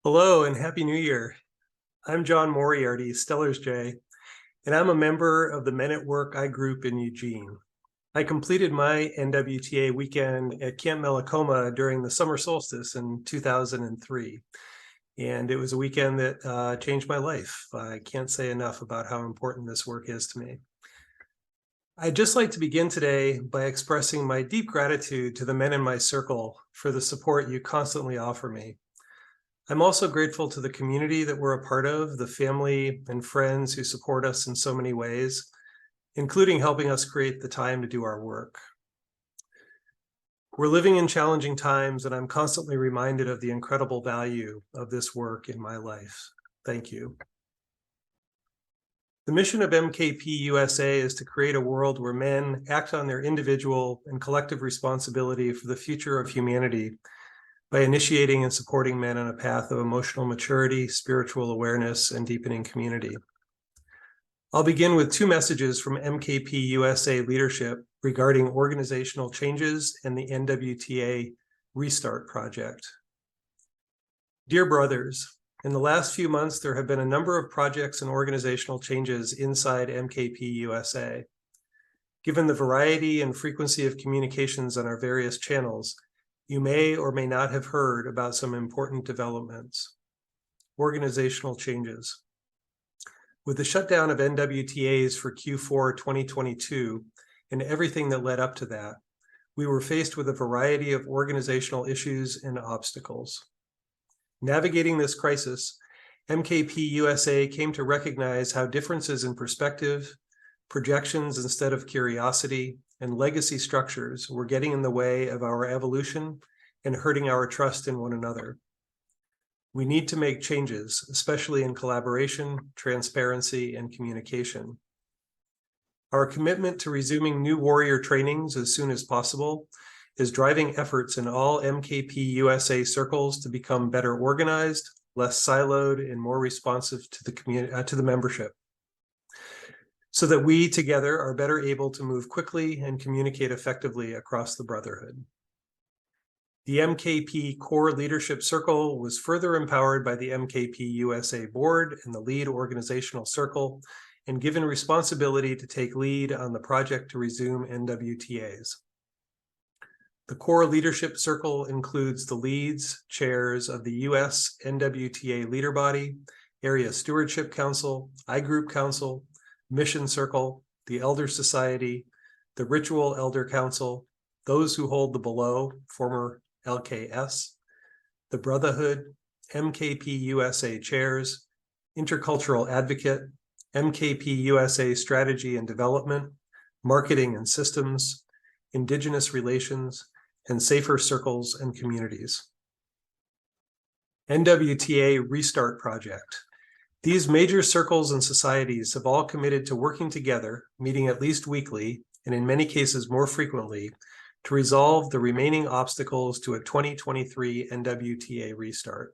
Hello and Happy New Year. I'm John Moriarty, Stellar's J, and I'm a member of the Men at Work I Group in Eugene. I completed my NWTA weekend at Camp Mellicoma during the summer solstice in 2003, and it was a weekend that changed my life. I can't say enough about how important this work is to me. I'd just like to begin today by expressing my deep gratitude to the men in my circle for the support you constantly offer me. I'm also grateful to the community that we're a part of, the family and friends who support us in so many ways, including helping us create the time to do our work. We're living in challenging times, and I'm constantly reminded of the incredible value of this work in my life. Thank you. The mission of MKP USA is to create a world where men act on their individual and collective responsibility for the future of humanity by initiating and supporting men on a path of emotional maturity, spiritual awareness, and deepening community. I'll begin with two messages from MKP USA leadership regarding organizational changes and the NWTA Restart Project. Dear brothers, in the last few months, there have been a number of projects and organizational changes inside MKP USA. Given the variety and frequency of communications on our various channels, you may or may not have heard about some important developments. Organizational changes. With the shutdown of NWTAs for Q4 2022 and everything that led up to that, we were faced with a variety of organizational issues and obstacles. Navigating this crisis, MKP USA came to recognize how differences in perspective, projections instead of curiosity, and legacy structures were getting in the way of our evolution and hurting our trust in one another. We need to make changes, especially in collaboration, transparency, and communication. Our commitment to resuming new warrior trainings as soon as possible is driving efforts in all MKP USA circles to become better organized, less siloed, and more responsive to the membership, so that we together are better able to move quickly and communicate effectively across the brotherhood. The MKP Core Leadership Circle was further empowered by the MKP USA Board and the Lead Organizational Circle, and given responsibility to take lead on the project to resume NWTAs. The Core Leadership Circle includes the leads, chairs of the US NWTA Leader Body, Area Stewardship Council, I-Group Council, Mission Circle, the Elder Society, the Ritual Elder Council, those who hold the below, former LKS, the Brotherhood, MKP USA Chairs, Intercultural Advocate, MKP USA Strategy and Development, Marketing and Systems, Indigenous Relations, and Safer Circles and Communities. NWTA Restart Project. These major circles and societies have all committed to working together, meeting at least weekly, and in many cases more frequently, to resolve the remaining obstacles to a 2023 NWTA restart.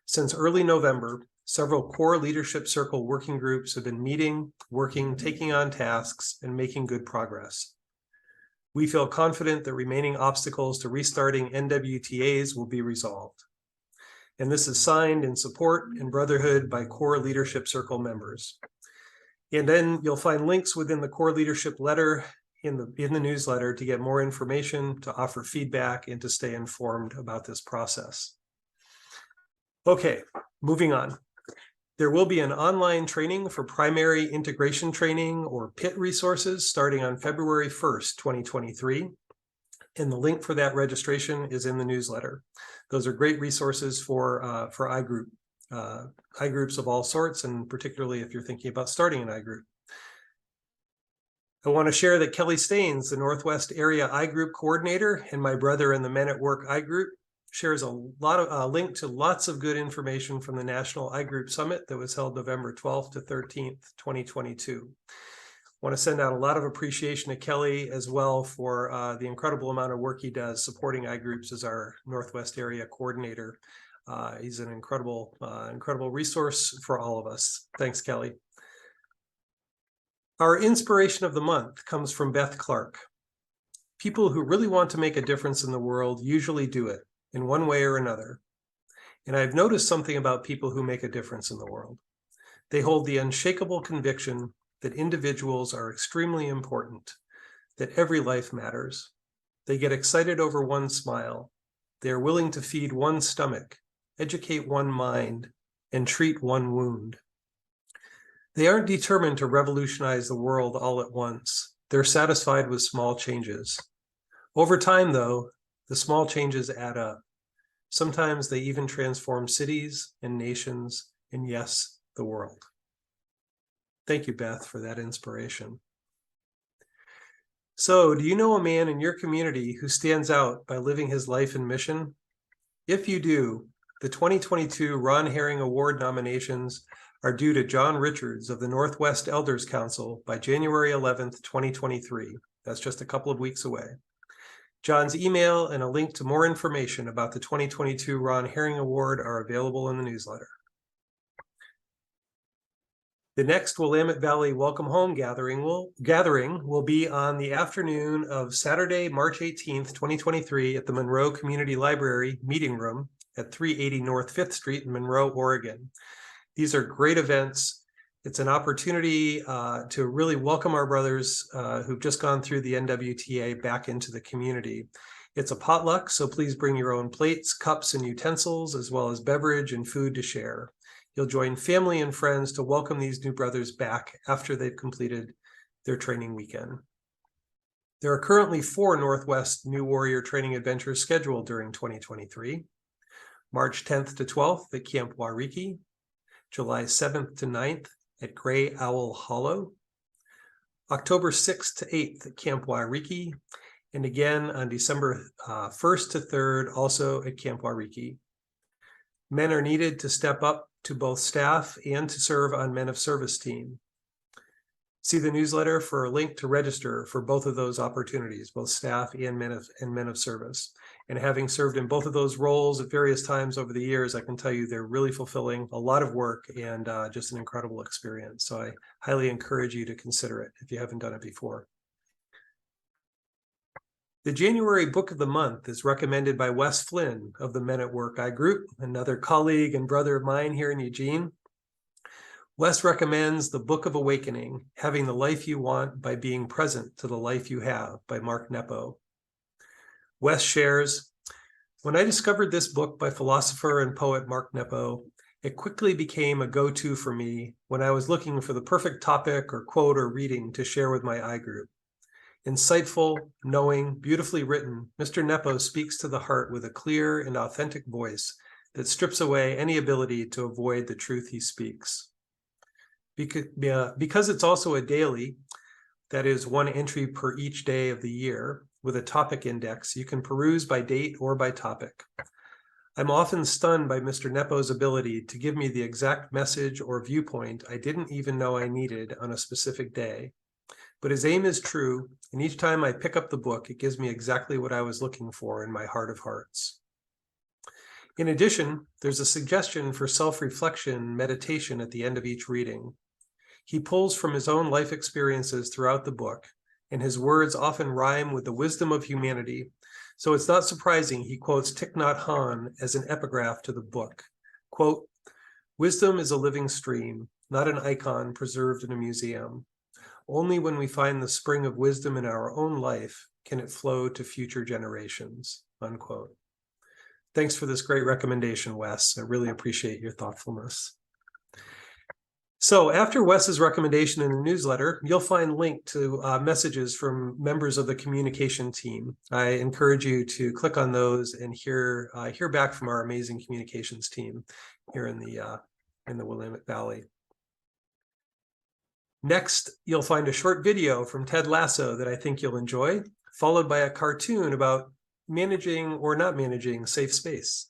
Since early November, several core leadership circle working groups have been meeting, working, taking on tasks, and making good progress. We feel confident that remaining obstacles to restarting NWTAs will be resolved. And this is signed in support and brotherhood by core leadership circle members. And then you'll find links within the core leadership letter in the newsletter to get more information, to offer feedback, and to stay informed about this process. Okay, moving on. There will be an online training for primary integration training or PIT resources starting on February 1st, 2023. And the link for that registration is in the newsletter. Those are great resources for iGroups of all sorts, and particularly if you're thinking about starting an iGroup. I want to share that Kelly Staines, the Northwest Area iGroup Coordinator, and my brother in the Men at Work iGroup, shares a link to lots of good information from the National iGroup Summit that was held November 12th to 13th, 2022. I want to send out a lot of appreciation to Kelly as well for the incredible amount of work he does supporting iGroups as our Northwest Area Coordinator. He's an incredible resource for all of us. Thanks, Kelly. Our inspiration of the month comes from Beth Clark. People who really want to make a difference in the world usually do it in one way or another. And I've noticed something about people who make a difference in the world. They hold the unshakable conviction that individuals are extremely important, that every life matters. They get excited over one smile. They are willing to feed one stomach, educate one mind, and treat one wound. They aren't determined to revolutionize the world all at once. They're satisfied with small changes. Over time, though, the small changes add up. Sometimes they even transform cities and nations, and yes, the world. Thank you, Beth, for that inspiration. So, do you know a man in your community who stands out by living his life and mission? If you do, the 2022 Ron Herring Award nominations are due to John Richards of the Northwest Elders Council by January 11th, 2023. That's just a couple of weeks away. John's email and a link to more information about the 2022 Ron Herring Award are available in the newsletter. The next Willamette Valley Welcome Home gathering will be on the afternoon of Saturday, March 18th, 2023 at the Monroe Community Library Meeting Room at 380 North 5th Street in Monroe, Oregon. These are great events. It's an opportunity to really welcome our brothers who've just gone through the NWTA back into the community. It's a potluck, so please bring your own plates, cups, and utensils, as well as beverage and food to share. You'll join family and friends to welcome these new brothers back after they've completed their training weekend. There are currently 4 Northwest New Warrior training adventures scheduled during 2023. March 10th to 12th at Camp Wariki, July 7th to 9th at Gray Owl Hollow, October 6th to 8th at Camp Wariki, and again on December 1st to 3rd, also at Camp Wariki. Men are needed to step up to both staff and to serve on Men of Service team. See the newsletter for a link to register for both of those opportunities, both staff and men of service. And having served in both of those roles at various times over the years, I can tell you they're really fulfilling, a lot of work, and just an incredible experience. So I highly encourage you to consider it if you haven't done it before. The January Book of the Month is recommended by Wes Flynn of the Men at Work I Group, another colleague and brother of mine here in Eugene. Wes recommends The Book of Awakening, Having the Life You Want by Being Present to the Life You Have by Mark Nepo. Wes shares, when I discovered this book by philosopher and poet Mark Nepo, it quickly became a go-to for me when I was looking for the perfect topic or quote or reading to share with my I group. Insightful, knowing, beautifully written, Mr. Nepo speaks to the heart with a clear and authentic voice that strips away any ability to avoid the truth he speaks. Because it's also a daily, that is 1 entry per each day of the year, with a topic index, you can peruse by date or by topic. I'm often stunned by Mr. Nepo's ability to give me the exact message or viewpoint I didn't even know I needed on a specific day. But his aim is true, and each time I pick up the book, it gives me exactly what I was looking for in my heart of hearts. In addition, there's a suggestion for self-reflection meditation at the end of each reading. He pulls from his own life experiences throughout the book, and his words often rhyme with the wisdom of humanity. So it's not surprising he quotes Thich Nhat Hanh as an epigraph to the book. Quote, "Wisdom is a living stream, not an icon preserved in a museum. Only when we find the spring of wisdom in our own life can it flow to future generations," unquote. Thanks for this great recommendation, Wes. I really appreciate your thoughtfulness. So after Wes's recommendation in the newsletter, you'll find linked to messages from members of the communication team. I encourage you to click on those and hear back from our amazing communications team here in the Willamette Valley. Next, you'll find a short video from Ted Lasso that I think you'll enjoy, followed by a cartoon about managing or not managing safe space.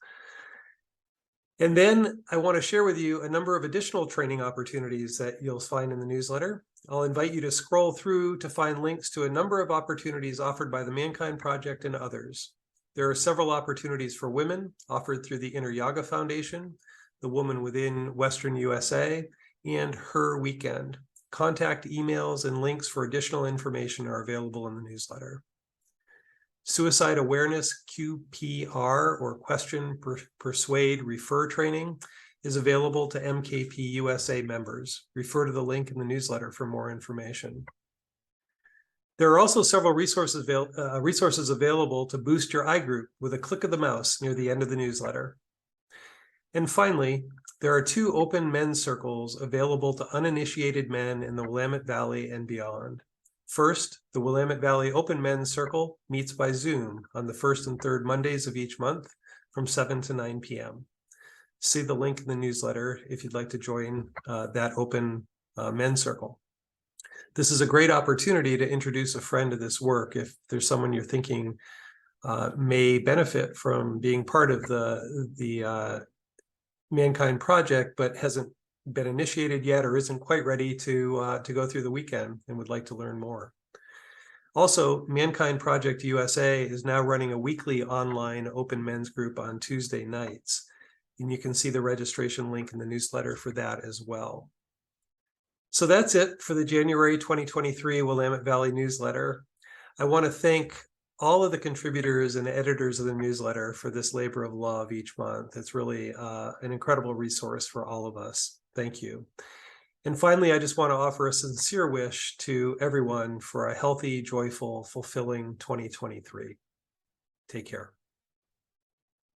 And then I want to share with you a number of additional training opportunities that you'll find in the newsletter. I'll invite you to scroll through to find links to a number of opportunities offered by the Mankind Project and others. There are several opportunities for women offered through the Inner Yoga Foundation, the Woman Within Western USA, and Her Weekend. Contact emails and links for additional information are available in the newsletter. Suicide Awareness QPR, or Question, Persuade, Refer training is available to MKP USA members. Refer to the link in the newsletter for more information. There are also several resources available to boost your iGroup with a click of the mouse near the end of the newsletter. And finally, there are 2 open men's circles available to uninitiated men in the Willamette Valley and beyond. First, the Willamette Valley Open Men's Circle meets by Zoom on the 1st and 3rd Mondays of each month from 7 to 9 p.m. See the link in the newsletter if you'd like to join that Open Men's Circle. This is a great opportunity to introduce a friend to this work if there's someone you're thinking may benefit from being part of the Mankind Project, but hasn't been initiated yet or isn't quite ready to go through the weekend and would like to learn more. Also, Mankind Project USA is now running a weekly online open men's group on Tuesday nights, and you can see the registration link in the newsletter for that as well. So that's it for the January 2023 Willamette Valley newsletter. I want to thank all of the contributors and editors of the newsletter for this labor of love each month. It's really an incredible resource for all of us. Thank you. And finally, I just want to offer a sincere wish to everyone for a healthy, joyful, fulfilling 2023. Take care.